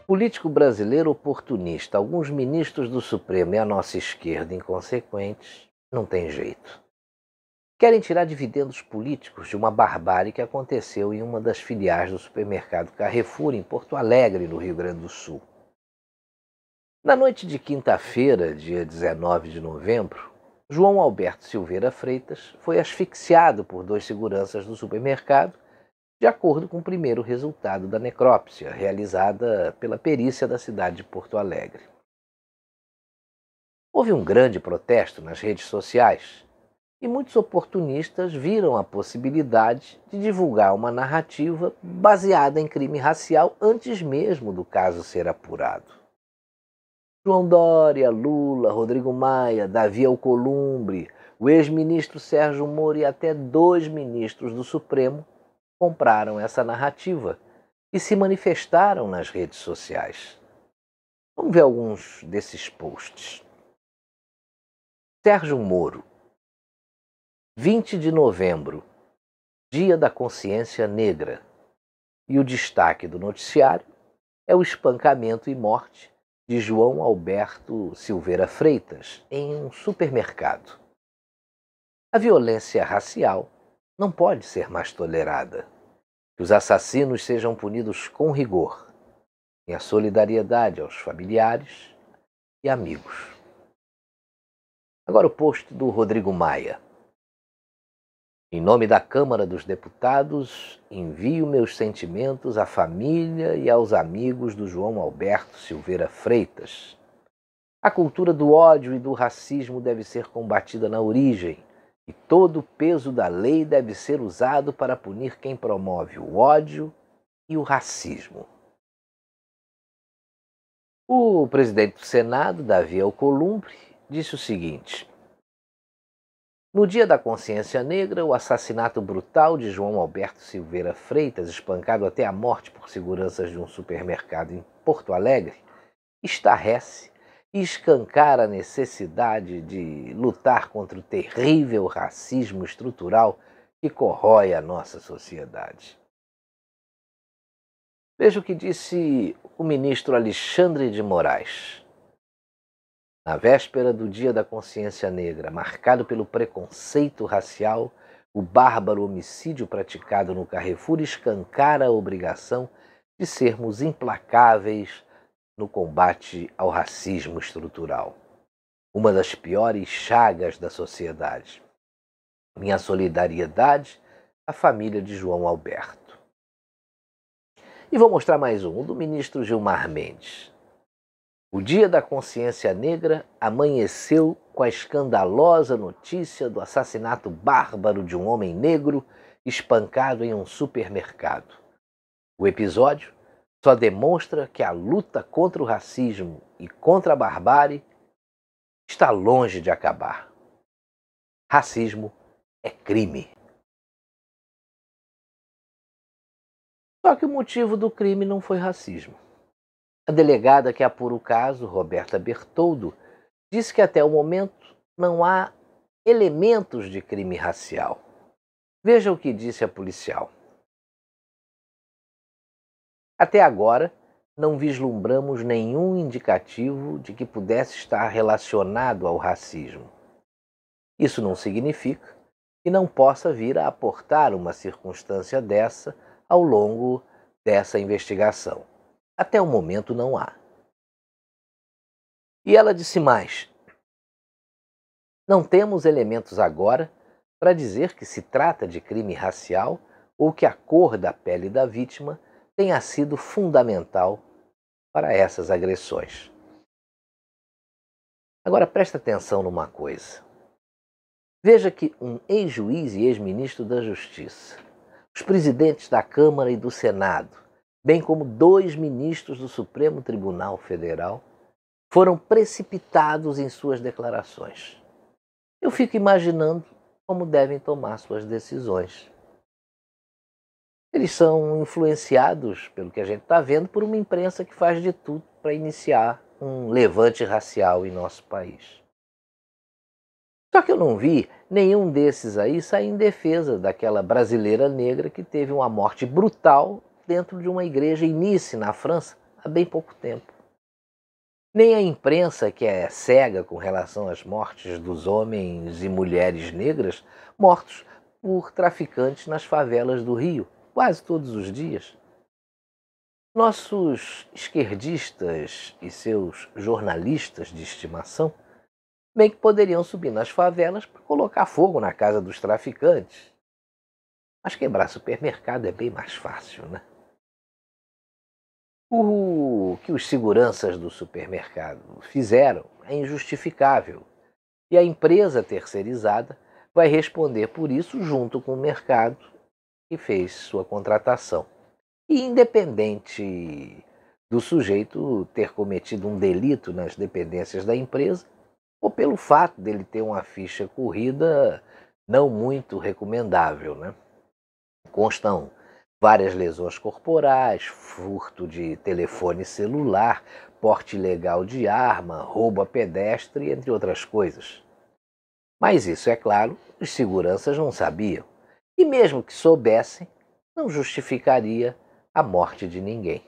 Político brasileiro oportunista, alguns ministros do Supremo e a nossa esquerda inconsequentes, não tem jeito. Querem tirar dividendos políticos de uma barbárie que aconteceu em uma das filiais do supermercado Carrefour, em Porto Alegre, no Rio Grande do Sul. Na noite de quinta-feira, dia 19 de novembro, João Alberto Silveira Freitas foi asfixiado por dois seguranças do supermercado, de acordo com o primeiro resultado da necrópsia, realizada pela perícia da cidade de Porto Alegre. Houve um grande protesto nas redes sociais e muitos oportunistas viram a possibilidade de divulgar uma narrativa baseada em crime racial antes mesmo do caso ser apurado. João Dória, Lula, Rodrigo Maia, Davi Alcolumbre, o ex-ministro Sérgio Moro e até dois ministros do Supremo compraram essa narrativa e se manifestaram nas redes sociais. Vamos ver alguns desses posts. Sérgio Moro, 20 de novembro, Dia da Consciência Negra. E o destaque do noticiário é o espancamento e morte de João Alberto Silveira Freitas em um supermercado. A violência racial não pode ser mais tolerada. Que os assassinos sejam punidos com rigor. Minha solidariedade aos familiares e amigos. Agora o post do Rodrigo Maia. Em nome da Câmara dos Deputados, envio meus sentimentos à família e aos amigos do João Alberto Silveira Freitas. A cultura do ódio e do racismo deve ser combatida na origem, e todo o peso da lei deve ser usado para punir quem promove o ódio e o racismo. O presidente do Senado, Davi Alcolumbre, disse o seguinte: no Dia da Consciência Negra, o assassinato brutal de João Alberto Silveira Freitas, espancado até a morte por seguranças de um supermercado em Porto Alegre, estarrece e escancara a necessidade de lutar contra o terrível racismo estrutural que corrói a nossa sociedade. Veja o que disse o ministro Alexandre de Moraes. Na véspera do Dia da Consciência Negra, marcado pelo preconceito racial, o bárbaro homicídio praticado no Carrefour escancara a obrigação de sermos implacáveis no combate ao racismo estrutural, uma das piores chagas da sociedade. Minha solidariedade à família de João Alberto. E vou mostrar mais um, o do ministro Gilmar Mendes. O Dia da Consciência Negra amanheceu com a escandalosa notícia do assassinato bárbaro de um homem negro espancado em um supermercado. O episódio só demonstra que a luta contra o racismo e contra a barbárie está longe de acabar. Racismo é crime. Só que o motivo do crime não foi racismo. A delegada que apura o caso, Roberta Bertoldo, disse que até o momento não há elementos de crime racial. Veja o que disse a policial. Até agora, não vislumbramos nenhum indicativo de que pudesse estar relacionado ao racismo. Isso não significa que não possa vir a aportar uma circunstância dessa ao longo dessa investigação. Até o momento não há. E ela disse mais: não temos elementos agora para dizer que se trata de crime racial ou que a cor da pele da vítima tenha sido fundamental para essas agressões. Agora presta atenção numa coisa. Veja que um ex-juiz e ex-ministro da Justiça, os presidentes da Câmara e do Senado, bem como dois ministros do Supremo Tribunal Federal, foram precipitados em suas declarações. Eu fico imaginando como devem tomar suas decisões. Eles são influenciados, pelo que a gente está vendo, por uma imprensa que faz de tudo para iniciar um levante racial em nosso país. Só que eu não vi nenhum desses aí sair em defesa daquela brasileira negra que teve uma morte brutal dentro de uma igreja em Nice, na França, há bem pouco tempo. Nem a imprensa, que é cega com relação às mortes dos homens e mulheres negras mortos por traficantes nas favelas do Rio, quase todos os dias. Nossos esquerdistas e seus jornalistas de estimação bem que poderiam subir nas favelas para colocar fogo na casa dos traficantes. Mas quebrar supermercado é bem mais fácil, né? O que os seguranças do supermercado fizeram é injustificável e a empresa terceirizada vai responder por isso junto com o mercado que fez sua contratação. E independente do sujeito ter cometido um delito nas dependências da empresa, ou pelo fato dele ter uma ficha corrida não muito recomendável, né? Constam várias lesões corporais, furto de telefone celular, porte ilegal de arma, roubo a pedestre, entre outras coisas. Mas isso, é claro, os seguranças não sabiam. E mesmo que soubessem, não justificaria a morte de ninguém.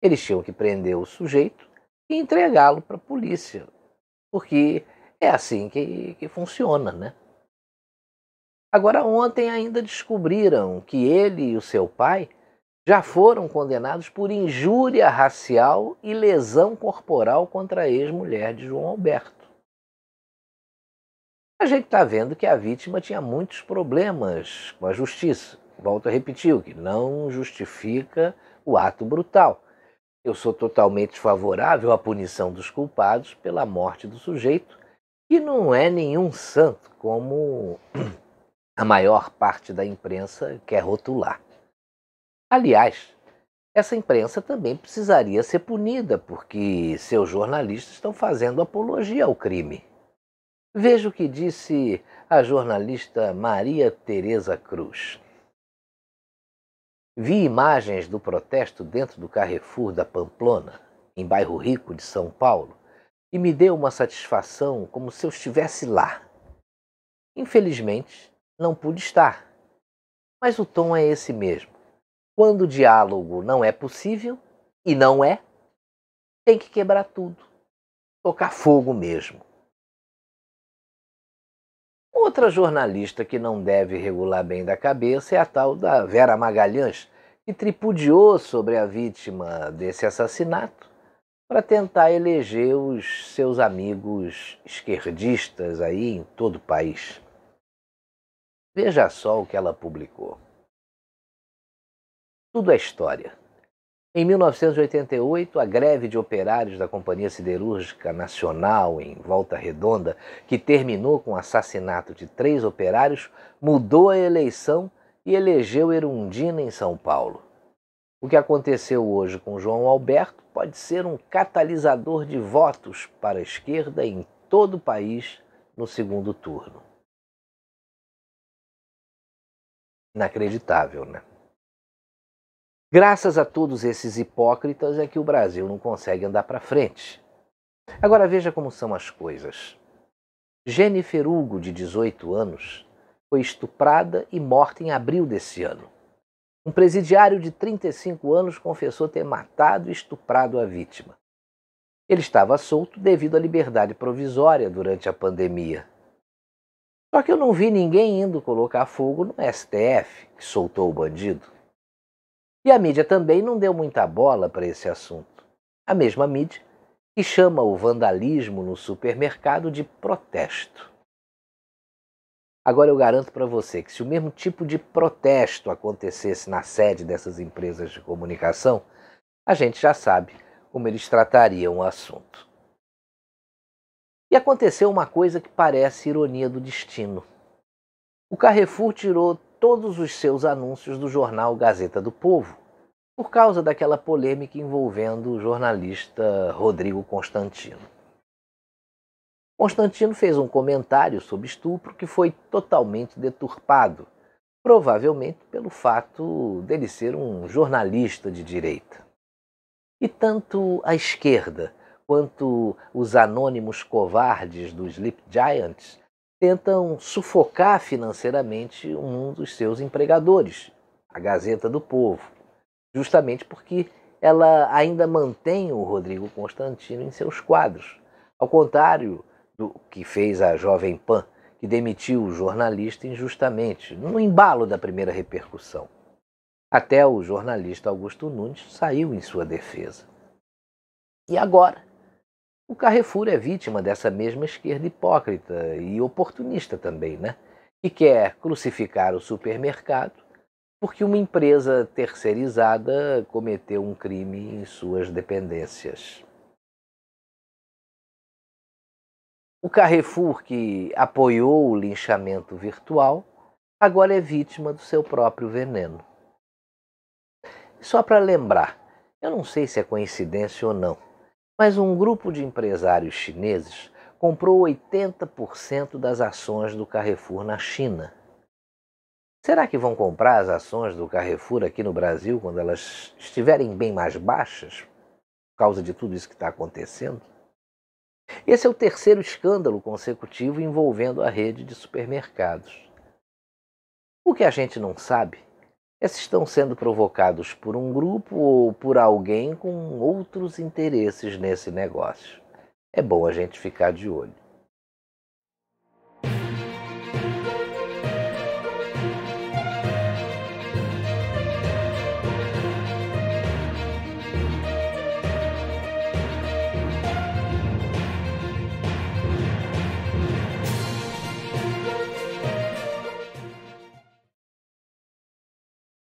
Eles tinham que prender o sujeito e entregá-lo para a polícia, porque é assim que funciona, né? Agora, ontem ainda descobriram que ele e o seu pai já foram condenados por injúria racial e lesão corporal contra a ex-mulher de João Alberto. A gente está vendo que a vítima tinha muitos problemas com a justiça. Volto a repetir, o que não justifica o ato brutal. Eu sou totalmente favorável à punição dos culpados pela morte do sujeito, que não é nenhum santo, como a maior parte da imprensa quer rotular. Aliás, essa imprensa também precisaria ser punida, porque seus jornalistas estão fazendo apologia ao crime. Veja o que disse a jornalista Maria Tereza Cruz. Vi imagens do protesto dentro do Carrefour da Pamplona, em Bairro Rico de São Paulo, e me deu uma satisfação como se eu estivesse lá. Infelizmente, não pude estar. Mas o tom é esse mesmo. Quando o diálogo não é possível, e não é, tem que quebrar tudo. Tocar fogo mesmo. Outra jornalista que não deve regular bem da cabeça é a tal da Vera Magalhães, que tripudiou sobre a vítima desse assassinato para tentar eleger os seus amigos esquerdistas aí em todo o país. Veja só o que ela publicou. Tudo é história. Em 1988, a greve de operários da Companhia Siderúrgica Nacional em Volta Redonda, que terminou com o assassinato de 3 operários, mudou a eleição e elegeu Erundina em São Paulo. O que aconteceu hoje com João Alberto pode ser um catalisador de votos para a esquerda em todo o país no segundo turno. Inacreditável, né? Graças a todos esses hipócritas é que o Brasil não consegue andar para frente. Agora veja como são as coisas. Jennifer Hugo, de 18 anos, foi estuprada e morta em abril desse ano. Um presidiário de 35 anos confessou ter matado e estuprado a vítima. Ele estava solto devido à liberdade provisória durante a pandemia. Só que eu não vi ninguém indo colocar fogo no STF, que soltou o bandido. E a mídia também não deu muita bola para esse assunto. A mesma mídia que chama o vandalismo no supermercado de protesto. Agora eu garanto para você que se o mesmo tipo de protesto acontecesse na sede dessas empresas de comunicação, a gente já sabe como eles tratariam o assunto. E aconteceu uma coisa que parece ironia do destino. O Carrefour tirou todos os seus anúncios do jornal Gazeta do Povo, por causa daquela polêmica envolvendo o jornalista Rodrigo Constantino. Constantino fez um comentário sobre estupro que foi totalmente deturpado, provavelmente pelo fato dele ser um jornalista de direita. E tanto a esquerda quanto os anônimos covardes dos Sleep Giants tentam sufocar financeiramente um dos seus empregadores, a Gazeta do Povo, justamente porque ela ainda mantém o Rodrigo Constantino em seus quadros, ao contrário do que fez a Jovem Pan, que demitiu o jornalista injustamente, no embalo da primeira repercussão. Até o jornalista Augusto Nunes saiu em sua defesa. E agora? O Carrefour é vítima dessa mesma esquerda hipócrita e oportunista também, né? Que quer crucificar o supermercado porque uma empresa terceirizada cometeu um crime em suas dependências. O Carrefour, que apoiou o linchamento virtual, agora é vítima do seu próprio veneno. Só para lembrar, eu não sei se é coincidência ou não, mas um grupo de empresários chineses comprou 80% das ações do Carrefour na China. Será que vão comprar as ações do Carrefour aqui no Brasil quando elas estiverem bem mais baixas, por causa de tudo isso que está acontecendo? Esse é o terceiro escândalo consecutivo envolvendo a rede de supermercados. O que a gente não sabe é se estão sendo provocados por um grupo ou por alguém com outros interesses nesse negócio. É bom a gente ficar de olho.